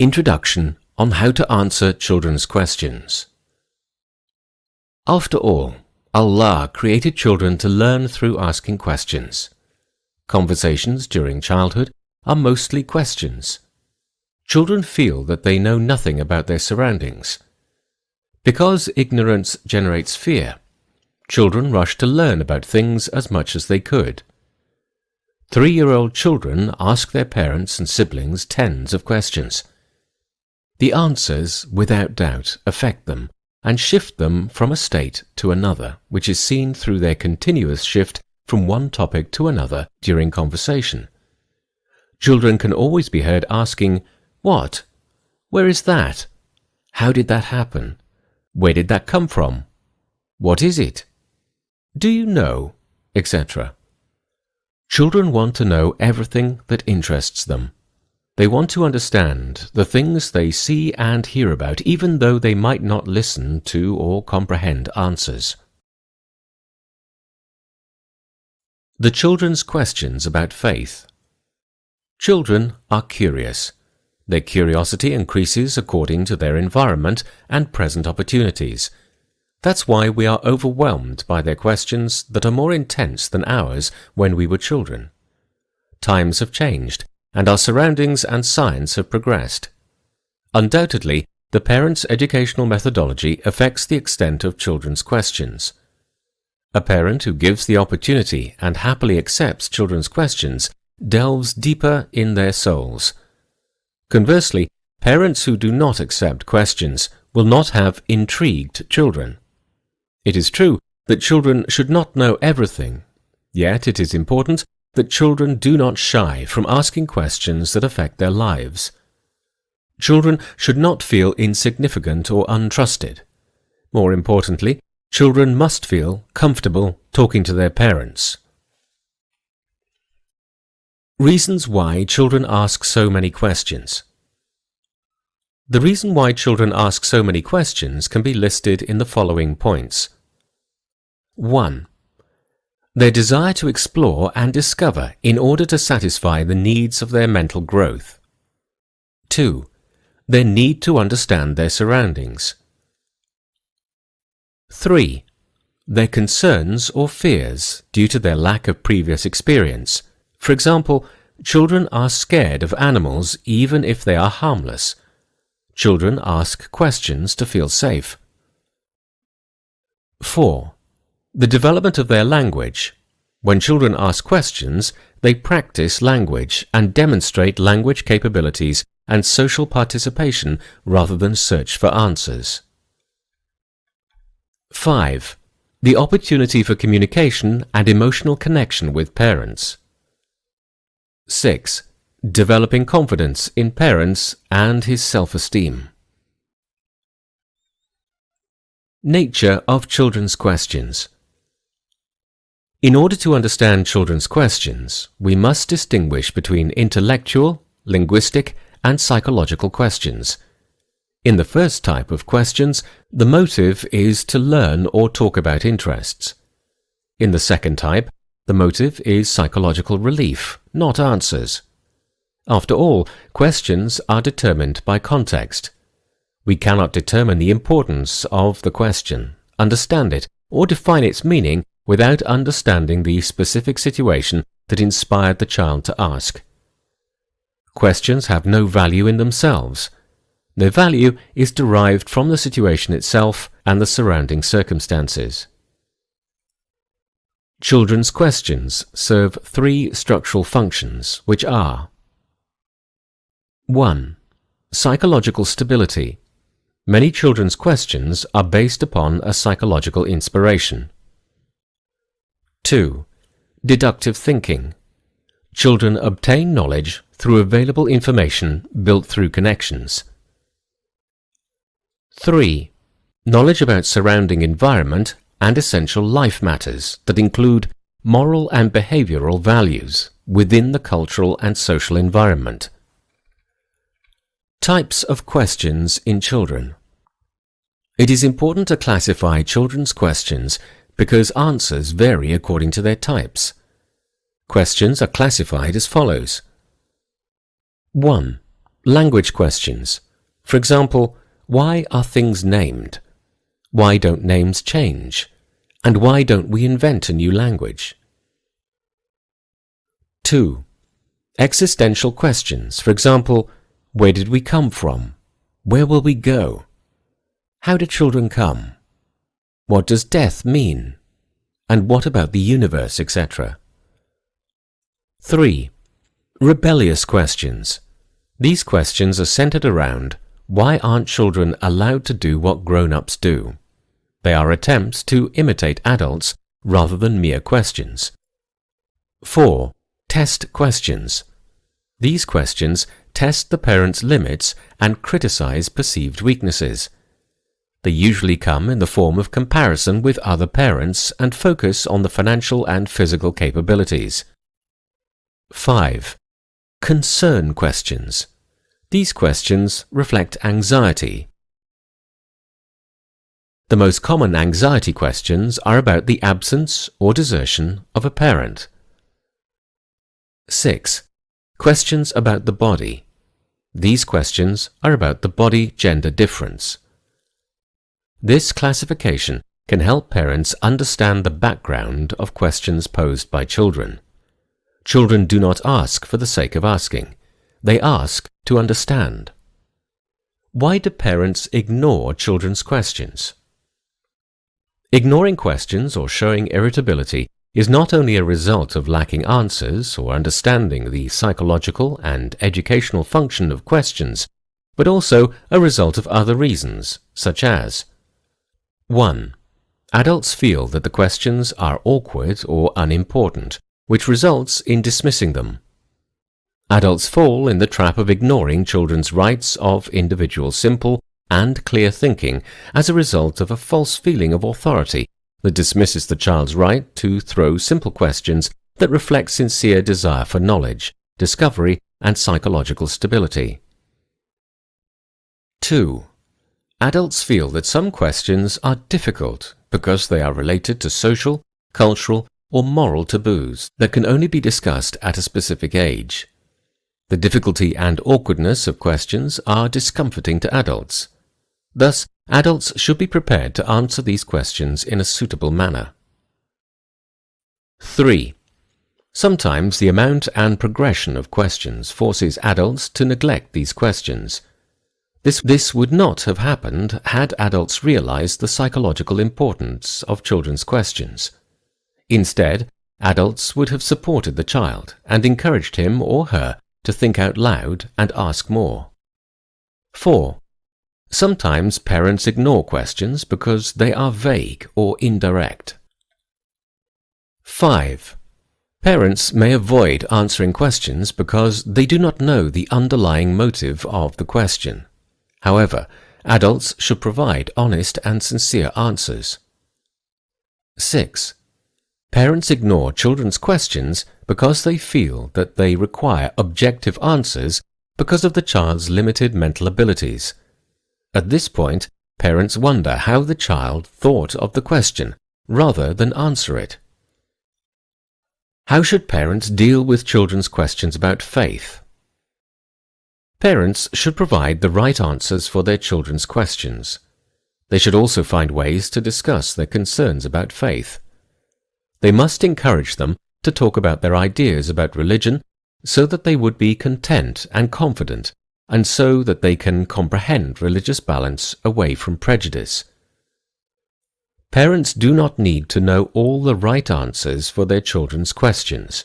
Introduction on how to answer children's questions. After all, Allah created children to learn through asking questions. Conversations during childhood are mostly questions. Children feel that they know nothing about their surroundings. Because ignorance generates fear, children rush to learn about things as much as they could. 3-year-old children ask their parents and siblings tens of questions. The answers, without doubt, affect them and shift them from a state to another, which is seen through their continuous shift from one topic to another during conversation. Children can always be heard asking, "What? Where is that? How did that happen? Where did that come from? What is it? Do you know?" etc. Children want to know everything that interests them. They want to understand the things they see and hear about, even though they might not listen to or comprehend answers. The children's questions about faith. Children are curious. Their curiosity increases according to their environment and present opportunities. That's why we are overwhelmed by their questions that are more intense than ours when we were children. Times have changed, and our surroundings and science have progressed. Undoubtedly, the parent's educational methodology affects the extent of children's questions. A parent who gives the opportunity and happily accepts children's questions delves deeper in their souls. Conversely, parents who do not accept questions will not have intrigued children. It is true that children should not know everything, yet it is important that children do not shy from asking questions that affect their lives. Children should not feel insignificant or untrusted. More importantly, children must feel comfortable talking to their parents. Reasons why children ask so many questions. The reason why children ask so many questions can be listed in the following points. 1. Their desire to explore and discover in order to satisfy the needs of their mental growth. 2. Their need to understand their surroundings. 3. Their concerns or fears due to their lack of previous experience. For example, children are scared of animals even if they are harmless. Children ask questions to feel safe. 4. The development of their language. When children ask questions, they practice language and demonstrate language capabilities and social participation rather than search for answers. 5. The opportunity for communication and emotional connection with parents. 6. Developing confidence in parents and his self-esteem. Nature of children's questions. In order to understand children's questions, we must distinguish between intellectual, linguistic, and psychological questions. In the first type of questions, the motive is to learn or talk about interests. In the second type, the motive is psychological relief, not answers. After all, questions are determined by context. We cannot determine the importance of the question, understand it, or define its meaning without understanding the specific situation that inspired the child to ask. Questions have no value in themselves. Their value is derived from the situation itself and the surrounding circumstances. Children's questions serve 3 structural functions, which are: 1. Psychological stability. Many children's questions are based upon a psychological inspiration. 2. Deductive thinking. Children obtain knowledge through available information built through connections. 3. Knowledge about surrounding environment and essential life matters that include moral and behavioral values within the cultural and social environment. Types of questions in children. It is important to classify children's questions because answers vary according to their types. Questions are classified as follows. 1. Language questions. For example, why are things named? Why don't names change? And why don't we invent a new language? 2. Existential questions. For example, where did we come from? Where will we go? How do children come? What does death mean? And what about the universe, etc.? 3. Rebellious questions. These questions are centered around why aren't children allowed to do what grown-ups do? They are attempts to imitate adults rather than mere questions. 4. Test questions. These questions test the parent's limits and criticize perceived weaknesses. They usually come in the form of comparison with other parents and focus on the financial and physical capabilities. 5. Concern questions. These questions reflect anxiety. The most common anxiety questions are about the absence or desertion of a parent. 6. Questions about the body. These questions are about the body-gender difference. This classification can help parents understand the background of questions posed by children. Children do not ask for the sake of asking. They ask to understand. Why do parents ignore children's questions? Ignoring questions or showing irritability is not only a result of lacking answers or understanding the psychological and educational function of questions, but also a result of other reasons, such as 1. Adults feel that the questions are awkward or unimportant, which results in dismissing them. Adults fall in the trap of ignoring children's rights of individual simple and clear thinking as a result of a false feeling of authority that dismisses the child's right to throw simple questions that reflect sincere desire for knowledge, discovery, and psychological stability. 2. Adults feel that some questions are difficult because they are related to social, cultural, or moral taboos that can only be discussed at a specific age. The difficulty and awkwardness of questions are discomforting to adults. Thus, adults should be prepared to answer these questions in a suitable manner. 3. Sometimes the amount and progression of questions forces adults to neglect these questions. This would not have happened had adults realized the psychological importance of children's questions. Instead, adults would have supported the child and encouraged him or her to think out loud and ask more. 4. Sometimes parents ignore questions because they are vague or indirect. 5. Parents may avoid answering questions because they do not know the underlying motive of the question. However, adults should provide honest and sincere answers. 6. Parents ignore children's questions because they feel that they require objective answers because of the child's limited mental abilities. At this point, parents wonder how the child thought of the question rather than answer it. How should parents deal with children's questions about faith? Parents should provide the right answers for their children's questions. They should also find ways to discuss their concerns about faith. They must encourage them to talk about their ideas about religion so that they would be content and confident, and so that they can comprehend religious balance away from prejudice. Parents do not need to know all the right answers for their children's questions.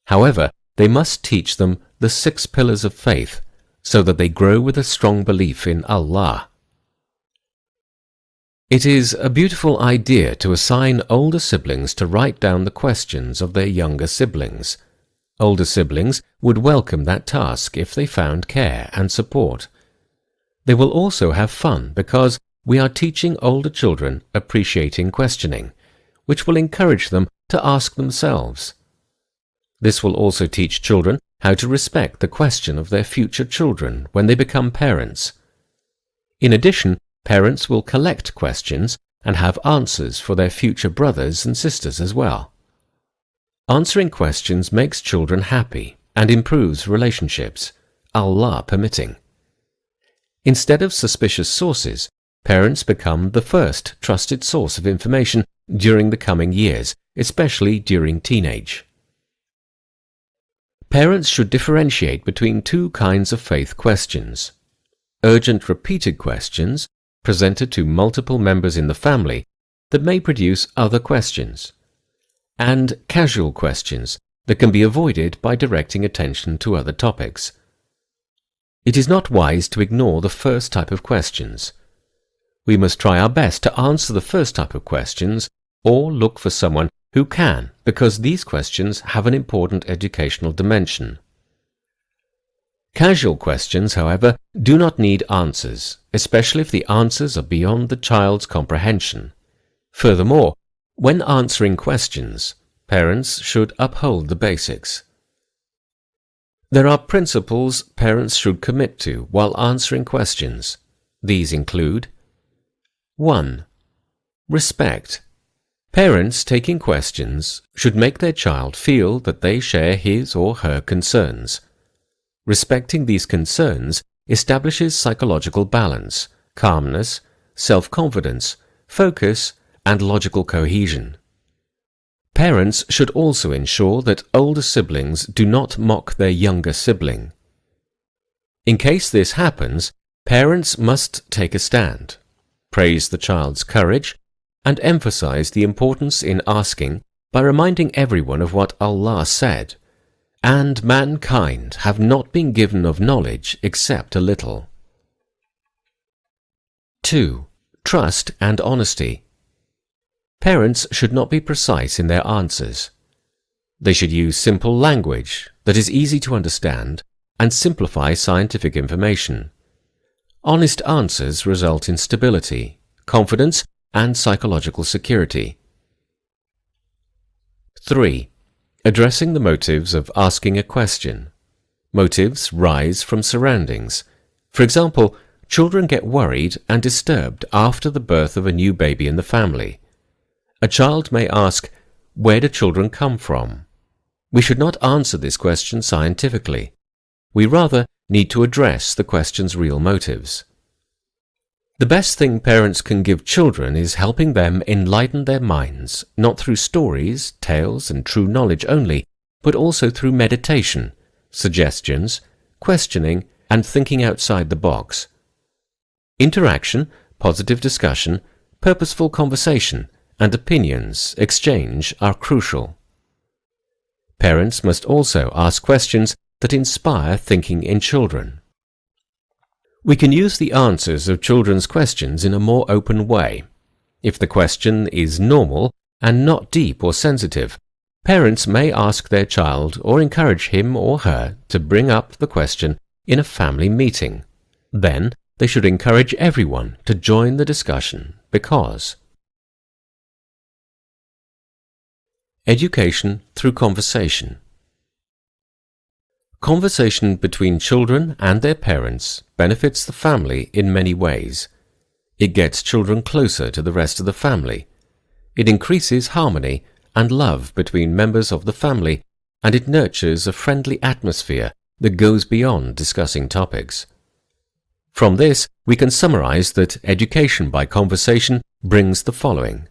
However, they must teach them the 6 pillars of faith so that they grow with a strong belief in Allah. It is a beautiful idea to assign older siblings to write down the questions of their younger siblings. Older siblings would welcome that task if they found care and support. They will also have fun because we are teaching older children appreciating questioning, which will encourage them to ask themselves. This will also teach children how to respect the question of their future children when they become parents. In addition, parents will collect questions and have answers for their future brothers and sisters as well. Answering questions makes children happy and improves relationships. Allah permitting. Instead of suspicious sources, parents become the first trusted source of information during the coming years, especially during teenage. Parents should differentiate between two kinds of faith questions: urgent repeated questions presented to multiple members in the family that may produce other questions, and casual questions that can be avoided by directing attention to other topics. It is not wise to ignore the first type of questions. We must try our best to answer the first type of questions or look for someone who can, because these questions have an important educational dimension. Casual questions, however, do not need answers, especially if the answers are beyond the child's comprehension. Furthermore, when answering questions, parents should uphold the basics. There are principles parents should commit to while answering questions. These include: 1. Respect. Parents taking questions should make their child feel that they share his or her concerns. Respecting these concerns establishes psychological balance, calmness, self-confidence, focus, and logical cohesion. Parents should also ensure that older siblings do not mock their younger sibling. In case this happens, parents must take a stand, praise the child's courage, and emphasize the importance in asking by reminding everyone of what Allah said, "And mankind have not been given of knowledge except a little." 2. Trust and honesty. Parents should not be precise in their answers. They should use simple language that is easy to understand and simplify scientific information. Honest answers result in stability, confidence, and psychological security. 3. Addressing the motives of asking a question. Motives rise from surroundings. For example, children get worried and disturbed after the birth of a new baby in the family. A child may ask, "Where do children come from?" We should not answer this question scientifically. We rather need to address the question's real motives. The best thing parents can give children is helping them enlighten their minds, not through stories, tales, and true knowledge only, but also through meditation, suggestions, questioning, and thinking outside the box. Interaction, positive discussion, purposeful conversation, and opinions exchange are crucial. Parents must also ask questions that inspire thinking in children. We can use the answers of children's questions in a more open way. If the question is normal and not deep or sensitive, parents may ask their child or encourage him or her to bring up the question in a family meeting. Then they should encourage everyone to join the discussion because education through conversation. Conversation between children and their parents benefits the family in many ways. It gets children closer to the rest of the family. It increases harmony and love between members of the family, and it nurtures a friendly atmosphere that goes beyond discussing topics. From this, we can summarize that education by conversation brings the following.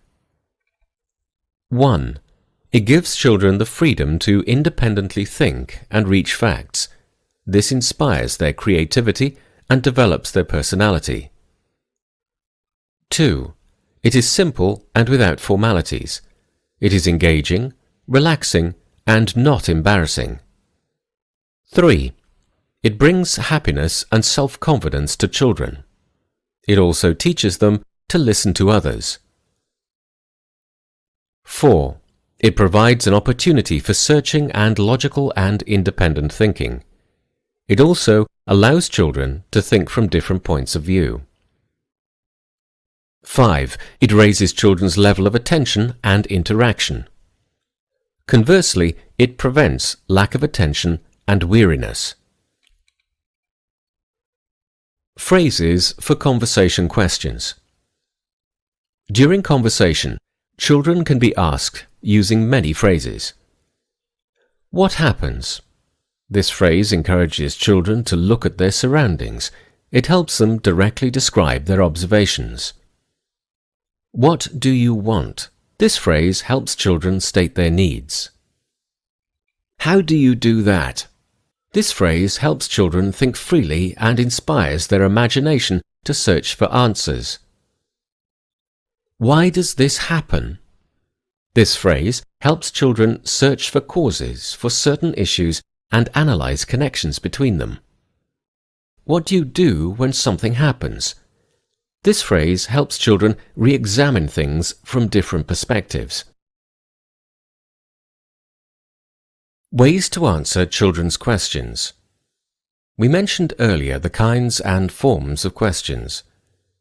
1. It gives children the freedom to independently think and reach facts. This inspires their creativity and develops their personality. 2. It is simple and without formalities. It is engaging, relaxing, and not embarrassing. 3. It brings happiness and self-confidence to children. It also teaches them to listen to others. 4. It provides an opportunity for searching and logical and independent thinking. It also allows children to think from different points of view. 5. It raises children's level of attention and interaction. Conversely, it prevents lack of attention and weariness. Phrases for conversation questions. During conversation, children can be asked using many phrases. What happens? This phrase encourages children to look at their surroundings. It helps them directly describe their observations. What do you want? This phrase helps children state their needs. How do you do that? This phrase helps children think freely and inspires their imagination to search for answers. Why does this happen? This phrase helps children search for causes for certain issues and analyze connections between them. What do you do when something happens? This phrase helps children re-examine things from different perspectives. Ways to answer children's questions. We mentioned earlier the kinds and forms of questions.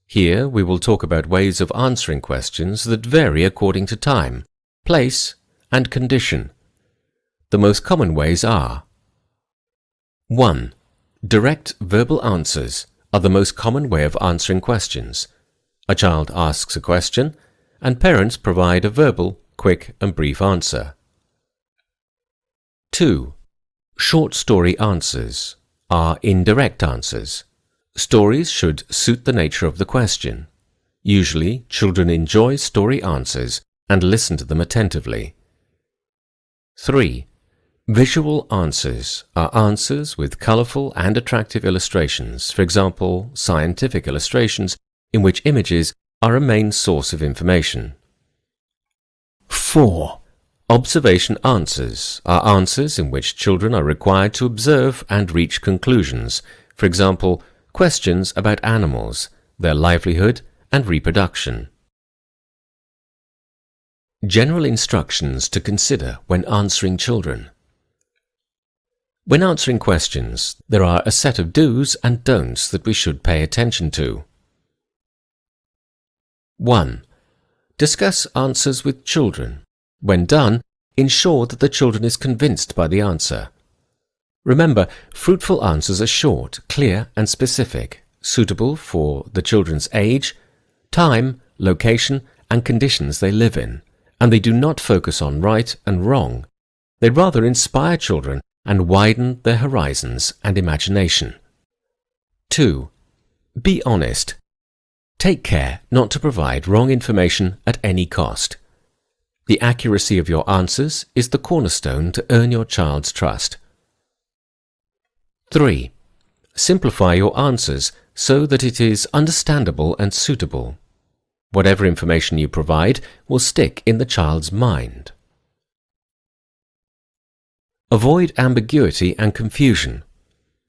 Here we will talk about ways of answering questions that vary according to time, place, and condition. The most common ways are: 1. Direct verbal answers are the most common way of answering questions. A child asks a question, and parents provide a verbal, quick and brief answer. 2. Short story answers are indirect answers. Stories should suit the nature of the question. Usually, children enjoy story answers and listen to them attentively. 3. Visual answers are answers with colorful and attractive illustrations, for example, scientific illustrations in which images are a main source of information. 4. Observation answers are answers in which children are required to observe and reach conclusions, for example, questions about animals, their livelihood and reproduction. General instructions to consider when answering children. When answering questions, there are a set of do's and don'ts that we should pay attention to. 1. Discuss answers with children. When done, ensure that the children is convinced by the answer. Remember, fruitful answers are short, clear and specific, suitable for the children's age, time, location and conditions they live in, and they do not focus on right and wrong. They rather inspire children and widen their horizons and imagination. 2. Be honest. Take care not to provide wrong information at any cost. The accuracy of your answers is the cornerstone to earn your child's trust. 3. Simplify your answers so that it is understandable and suitable. Whatever information you provide will stick in the child's mind. Avoid ambiguity and confusion.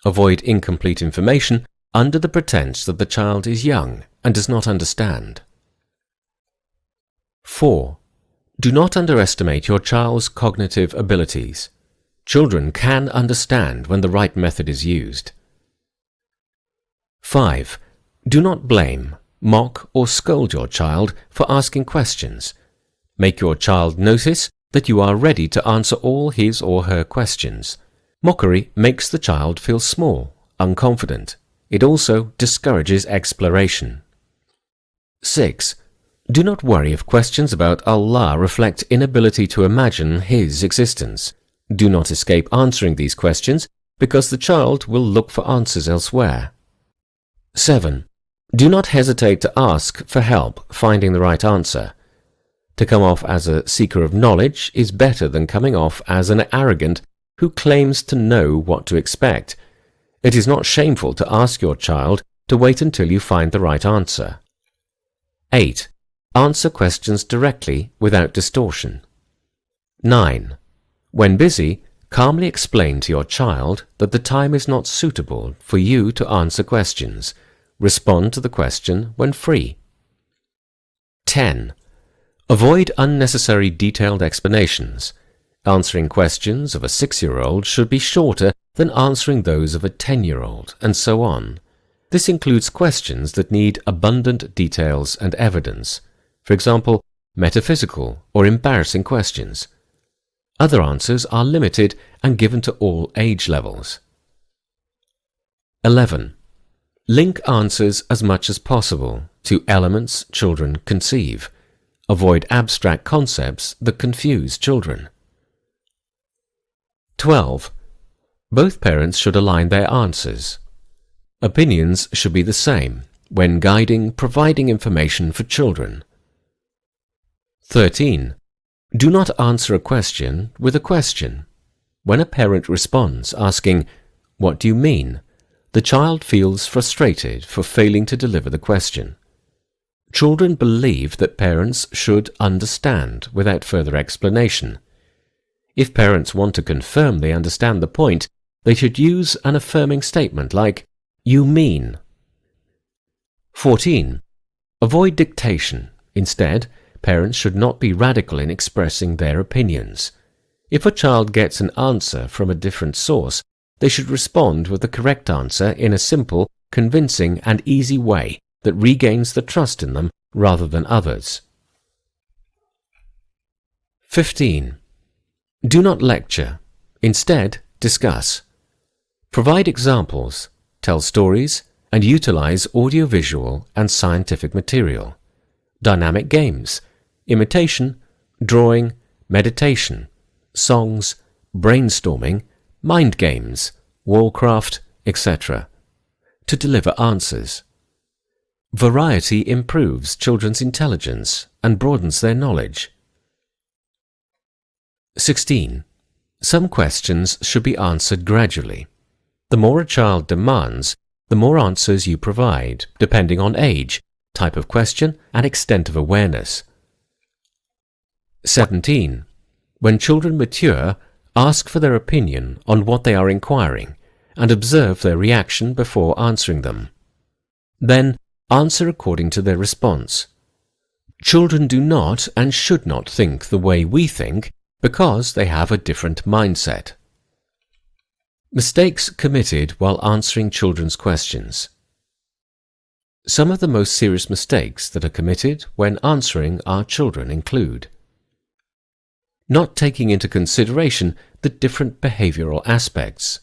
Avoid incomplete information under the pretense that the child is young and does not understand. 4. Do not underestimate your child's cognitive abilities. Children can understand when the right method is used. 5. Do not blame, mock or scold your child for asking questions. Make your child notice that you are ready to answer all his or her questions. Mockery makes the child feel small, unconfident. It also discourages exploration. 6. Do not worry if questions about Allah reflect inability to imagine His existence. Do not escape answering these questions because the child will look for answers elsewhere. 7. Do not hesitate to ask for help finding the right answer. To come off as a seeker of knowledge is better than coming off as an arrogant who claims to know what to expect. It is not shameful to ask your child to wait until you find the right answer. 8. Answer questions directly without distortion. 9. When busy, calmly explain to your child that the time is not suitable for you to answer questions. Respond to the question when free. 10. Avoid unnecessary detailed explanations. Answering questions of a 6-year-old should be shorter than answering those of a 10-year-old, and so on. This includes questions that need abundant details and evidence. For example, metaphysical or embarrassing questions. Other answers are limited and given to all age levels. 11. Link answers as much as possible to elements children conceive. Avoid abstract concepts that confuse children. 12. Both parents should align their answers. Opinions should be the same when providing information for children. 13. Do not answer a question with a question. When a parent responds asking, "What do you mean?" the child feels frustrated for failing to deliver the question. Children believe that parents should understand without further explanation. If parents want to confirm they understand the point, they should use an affirming statement like, "You mean." 14. Avoid dictation. Instead, parents should not be radical in expressing their opinions. If a child gets an answer from a different source, they should respond with the correct answer in a simple, convincing, and easy way that regains the trust in them rather than others. 15. Do not lecture. Instead, discuss. Provide examples, tell stories, and utilize audiovisual and scientific material, dynamic games, imitation, drawing, meditation, songs, brainstorming, mind games, wallcraft, etc., to deliver answers. Variety improves children's intelligence and broadens their knowledge. 16. Some questions should be answered gradually. The more a child demands, the more answers you provide, depending on age, type of question, and extent of awareness. 17. When children mature, ask for their opinion on what they are inquiring, and observe their reaction before answering them. Then, answer according to their response. Children do not and should not think the way we think because they have a different mindset. Mistakes committed while answering children's questions. Some of the most serious mistakes that are committed when answering our children include not taking into consideration the different behavioral aspects.